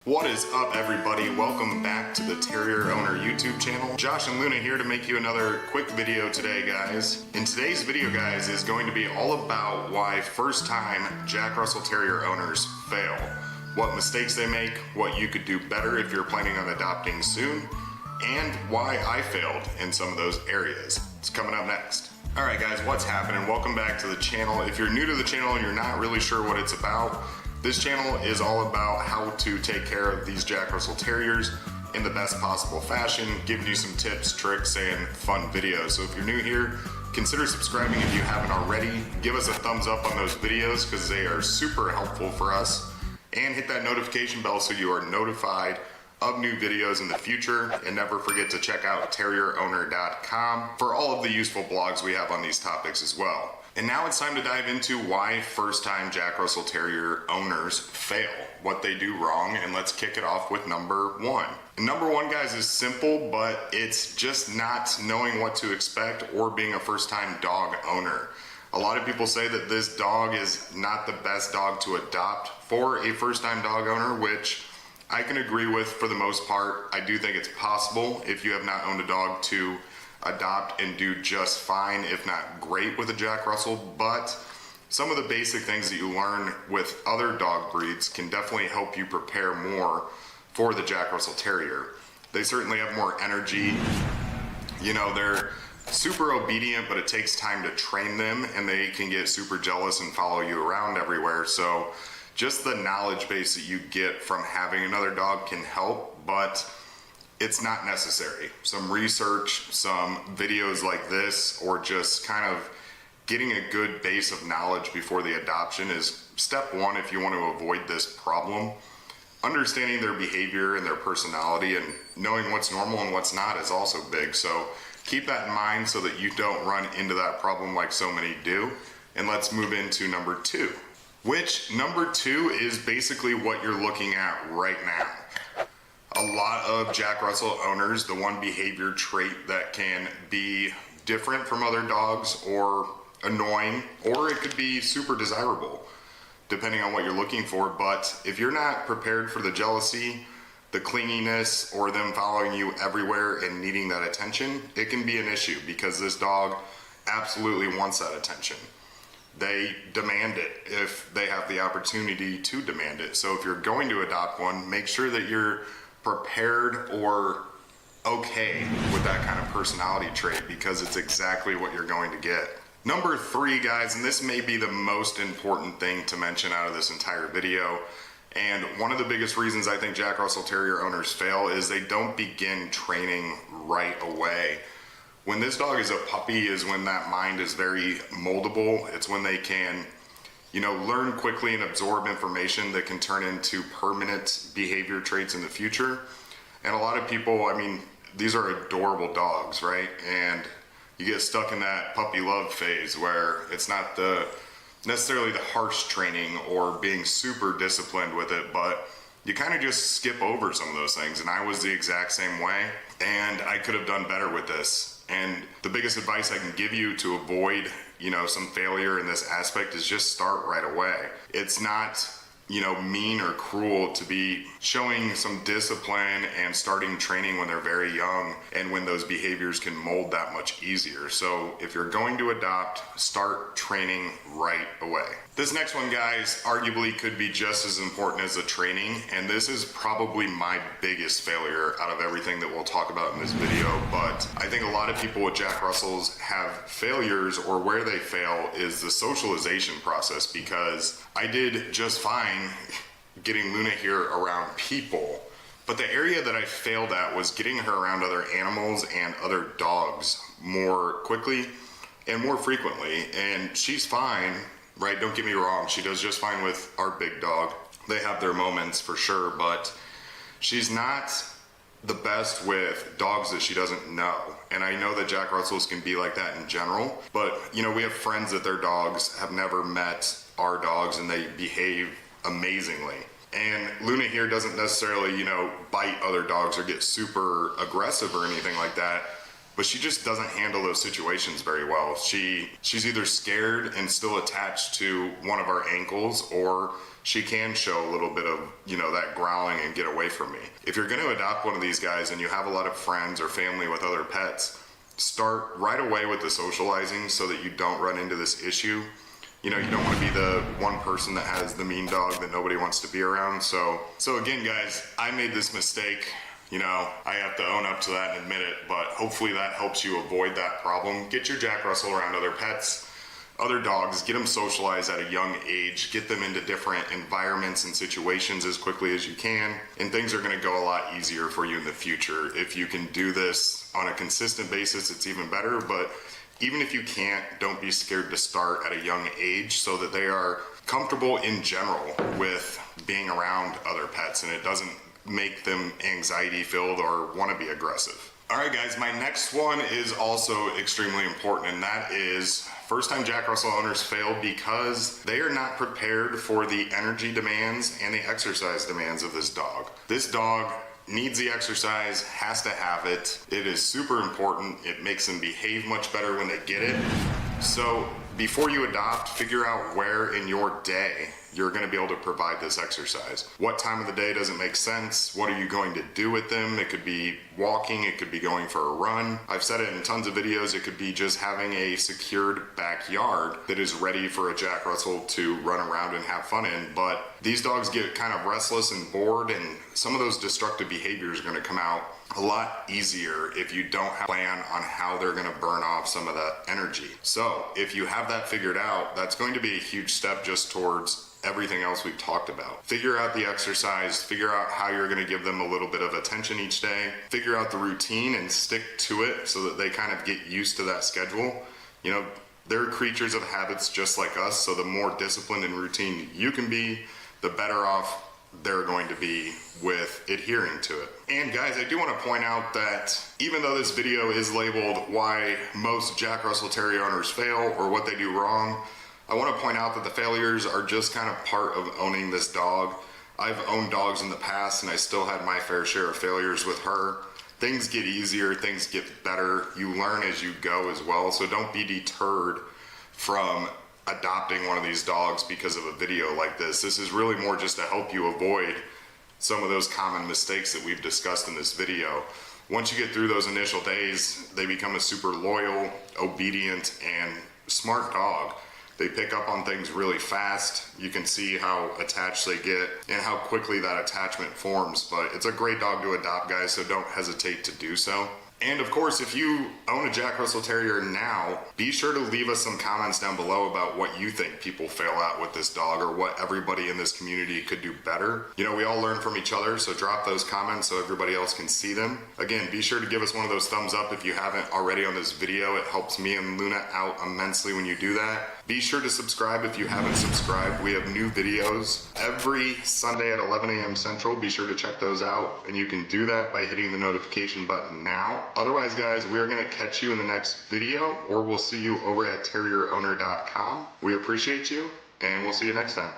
What is up, everybody? Welcome back to the Terrier Owner YouTube channel. Josh and Luna here to make you another quick video today, guys. In today's video, guys, is going to be all about why first-time Jack Russell Terrier owners fail. What mistakes they make, what you could do better if you're planning on adopting soon, and why I failed in some of those areas. It's coming up next. Alright guys, what's happening? Welcome back to the channel. If you're new to the channel and you're not really sure what it's about, this channel is all about how to take care of these Jack Russell Terriers in the best possible fashion, giving you some tips, tricks, and fun videos. So if you're new here, consider subscribing if you haven't already. Give us a thumbs up on those videos because they are super helpful for us. And hit that notification bell so you are notified of new videos in the future. And never forget to check out terrierowner.com for all of the useful blogs we have on these topics as well. And now it's time to dive into why first-time Jack Russell Terrier owners fail, what they do wrong, and let's kick it off with number one. And number one, guys, is simple, but it's just not knowing what to expect or being a first-time dog owner. A lot of people say that this dog is not the best dog to adopt for a first-time dog owner, which I can agree with for the most part. I do think it's possible if you have not owned a dog to adopt and do just fine, if not great, with a Jack Russell, but some of the basic things that you learn with other dog breeds can definitely help you prepare more for the Jack Russell Terrier. They certainly have more energy. You know, they're super obedient, but it takes time to train them, and they can get super jealous and follow you around everywhere. So just the knowledge base that you get from having another dog can help, but it's not necessary. Some research, some videos like this, or just kind of getting a good base of knowledge before the adoption is step one if you want to avoid this problem. Understanding their behavior and their personality and knowing what's normal and what's not is also big. So keep that in mind so that you don't run into that problem like so many do. And let's move into number two, which number two is basically what you're looking at right now. A lot of Jack Russell owners, the one behavior trait that can be different from other dogs or annoying, or it could be super desirable, depending on what you're looking for. But if you're not prepared for the jealousy, the clinginess, or them following you everywhere and needing that attention, it can be an issue because this dog absolutely wants that attention. They demand it if they have the opportunity to demand it. So if you're going to adopt one, make sure that you're prepared or okay with that kind of personality trait because it's exactly what you're going to get. Number three, guys, and this may be the most important thing to mention out of this entire video, and one of the biggest reasons I think Jack Russell Terrier owners fail is they don't begin training right away. When this dog is a puppy is when that mind is very moldable. It's when they can, you know, learn quickly and absorb information that can turn into permanent behavior traits in the future. And a lot of people, I mean, these are adorable dogs, right? And you get stuck in that puppy love phase where it's not necessarily the harsh training or being super disciplined with it, but you kind of just skip over some of those things. And I was the exact same way, and I could have done better with this. And the biggest advice I can give you to avoid, you know, some failure in this aspect is just start right away. It's not, you know, mean or cruel to be showing some discipline and starting training when they're very young and when those behaviors can mold that much easier. So if you're going to adopt, start training right away. This next one, guys, arguably could be just as important as the training, and this is probably my biggest failure out of everything that we'll talk about in this video. But I think a lot of people with Jack Russells have failures, or where they fail is the socialization process, because I did just fine getting Luna here around people, but the area that I failed at was getting her around other animals and other dogs more quickly and more frequently. And she's fine, right? Don't get me wrong, she does just fine with our big dog. They have their moments for sure, but she's not the best with dogs that she doesn't know. And I know that Jack Russells can be like that in general, but you know, we have friends that their dogs have never met our dogs and they behave amazingly. And Luna here doesn't necessarily, you know, bite other dogs or get super aggressive or anything like that. but she just doesn't handle those situations very well. She's either scared and still attached to one of our ankles, or she can show a little bit of, you know, that growling and get away from me. If you're going to adopt one of these guys and you have a lot of friends or family with other pets, start right away with the socializing so that you don't run into this issue. You know, you don't want to be the one person that has the mean dog that nobody wants to be around. So again, guys, I made this mistake. You know, I have to own up to that and admit it, but hopefully that helps you avoid that problem. Get your Jack Russell around other pets, other dogs, get them socialized at a young age, get them into different environments and situations as quickly as you can, and things are going to go a lot easier for you in the future. If you can do this on a consistent basis, it's even better, but even if you can't, don't be scared to start at a young age so that they are comfortable in general with being around other pets and it doesn't make them anxiety filled or want to be aggressive. All right, guys, my next one is also extremely important, and that is first-time Jack Russell owners fail because they are not prepared for the energy demands and the exercise demands of this dog. This dog needs the exercise, has to have it. It is super important. It makes them behave much better when they get it. So before you adopt, figure out where in your day you're going to be able to provide this exercise. What time of the day does it make sense? What are you going to do with them? It could be walking, it could be going for a run. I've said it in tons of videos, it could be just having a secured backyard that is ready for a Jack Russell to run around and have fun in. But these dogs get kind of restless and bored, and some of those destructive behaviors are going to come out a lot easier if you don't have a plan on how they're going to burn off some of that energy. So if you have that figured out, that's going to be a huge step just towards everything else we've talked about. Figure out the exercise, figure out how you're going to give them a little bit of attention each day, figure out the routine and stick to it so that they kind of get used to that schedule. You know, they're creatures of habits just like us, so the more disciplined and routine you can be, the better off they're going to be with adhering to it. And guys, I do want to point out that even though this video is labeled why most Jack Russell Terrier owners fail or what they do wrong, I want to point out that the failures are just kind of part of owning this dog. I've owned dogs in the past and I still had my fair share of failures with her. Things get easier, things get better. You learn as you go as well, so don't be deterred from adopting one of these dogs because of a video like this. This is really more just to help you avoid some of those common mistakes that we've discussed in this video. Once you get through those initial days, they become a super loyal, obedient, and smart dog. They pick up on things really fast. You can see how attached they get and how quickly that attachment forms, but it's a great dog to adopt, guys, so don't hesitate to do so. And of course, if you own a Jack Russell Terrier now, be sure to leave us some comments down below about what you think people fail at with this dog or what everybody in this community could do better. You know, we all learn from each other, so drop those comments so everybody else can see them. Again, be sure to give us one of those thumbs up if you haven't already on this video. It helps me and Luna out immensely when you do that. Be sure to subscribe if you haven't subscribed. We have new videos every Sunday at 11 a.m. Central. Be sure to check those out, and you can do that by hitting the notification button now. Otherwise, guys, we are going to catch you in the next video, or we'll see you over at terrierowner.com. We appreciate you, and we'll see you next time.